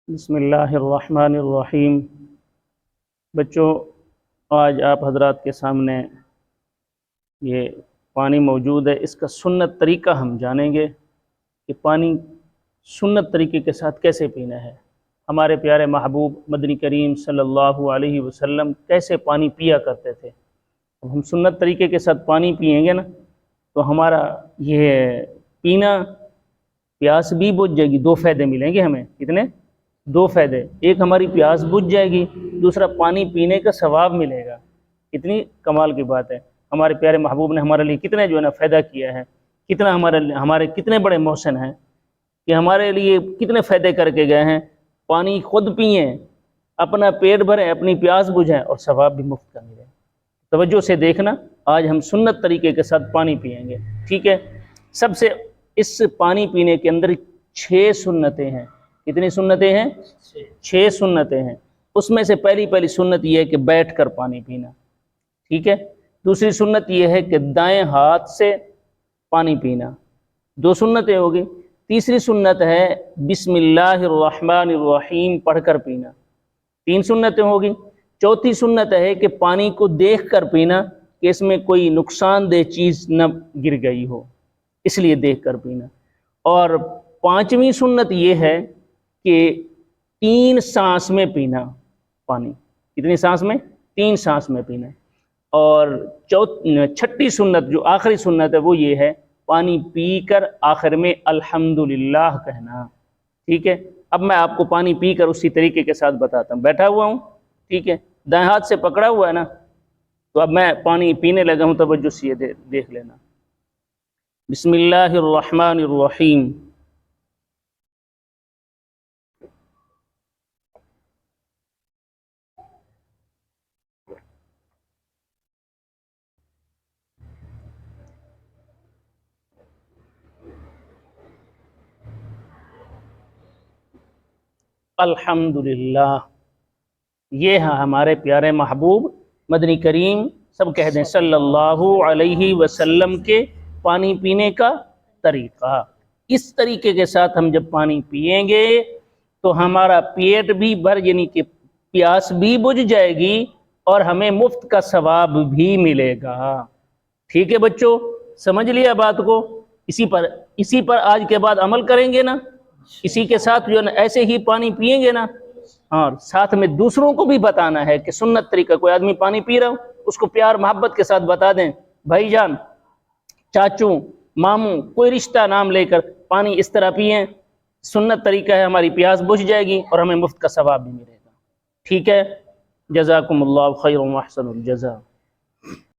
بسم اللہ الرحمن الرحیم۔ بچوں، آج آپ حضرات کے سامنے یہ پانی موجود ہے، اس کا سنت طریقہ ہم جانیں گے کہ پانی سنت طریقے کے ساتھ کیسے پینا ہے۔ ہمارے پیارے محبوب مدنی کریم صلی اللہ علیہ وسلم کیسے پانی پیا کرتے تھے۔ اب ہم سنت طریقے کے ساتھ پانی پئیں گے نا تو ہمارا یہ پینا، پیاس بھی بجھ جائے گی۔ دو فائدے ملیں گے ہمیں۔ کتنے؟ دو فائدے۔ ایک، ہماری پیاس بجھ جائے گی، دوسرا پانی پینے کا ثواب ملے گا۔ کتنی کمال کی بات ہے۔ ہمارے پیارے محبوب نے ہمارے لیے کتنے جو ہے نا فائدہ کیا ہے، کتنا ہمارے کتنے بڑے محسن ہیں کہ ہمارے لیے کتنے فائدے کر کے گئے ہیں۔ پانی خود پئیں، اپنا پیٹ بھریں، اپنی پیاس بجھیں اور ثواب بھی مفت کا ملے۔ توجہ سے دیکھنا، آج ہم سنت طریقے کے ساتھ پانی پئیں گے، ٹھیک ہے۔ سب سے اس پانی پینے کے اندر 6 سنتیں ہیں۔ کتنی سنتیں ہیں؟ 6 سنتیں ہیں۔ اس میں سے پہلی سنت یہ ہے کہ بیٹھ کر پانی پینا، ٹھیک ہے۔ دوسری سنت یہ ہے کہ دائیں ہاتھ سے پانی پینا، 2 سنتیں ہوگی۔ تیسری سنت ہے بسم اللہ الرحمن الرحیم پڑھ کر پینا، 3 سنتیں ہوگی۔ چوتھی سنت ہے کہ پانی کو دیکھ کر پینا کہ اس میں کوئی نقصان دہ چیز نہ گر گئی ہو، اس لیے دیکھ کر پینا۔ اور 5ویں سنت یہ ہے کہ 3 سانس میں پینا پانی۔ کتنی سانس میں؟ 3 سانس میں پینا۔ اور 6ٹھی سنت جو آخری سنت ہے وہ یہ ہے پانی پی کر آخر میں الحمدللہ کہنا، ٹھیک ہے۔ اب میں آپ کو پانی پی کر اسی طریقے کے ساتھ بتاتا ہوں۔ بیٹھا ہوا ہوں، ٹھیک ہے، دائیں ہاتھ سے پکڑا ہوا ہے نا، تو اب میں پانی پینے لگا ہوں، توجہ سے دیکھ لینا۔ بسم اللہ الرحمن الرحیم۔ الحمدللہ۔ یہ ہے ہمارے پیارے محبوب مدنی کریم، سب کہہ دیں صلی اللہ علیہ وسلم کے پانی پینے کا طریقہ۔ اس طریقے کے ساتھ ہم جب پانی پئیں گے تو ہمارا پیٹ بھی بھر، یعنی کہ پیاس بھی بجھ جائے گی اور ہمیں مفت کا ثواب بھی ملے گا، ٹھیک ہے بچوں۔ سمجھ لیا بات کو؟ اسی پر آج کے بعد عمل کریں گے نا، اسی کے ساتھ جو ہے نا ایسے ہی پانی پئیں گے نا، اور ساتھ میں دوسروں کو بھی بتانا ہے کہ سنت طریقہ، کوئی آدمی پانی پی رہا ہو اس کو پیار محبت کے ساتھ بتا دیں، بھائی جان، چاچو، ماموں، کوئی رشتہ نام لے کر پانی اس طرح پئیں، سنت طریقہ ہے، ہماری پیاس بجھ جائے گی اور ہمیں مفت کا ثواب بھی ملے گا، ٹھیک ہے۔ جزاکم اللہ خیر و احسن الجزا۔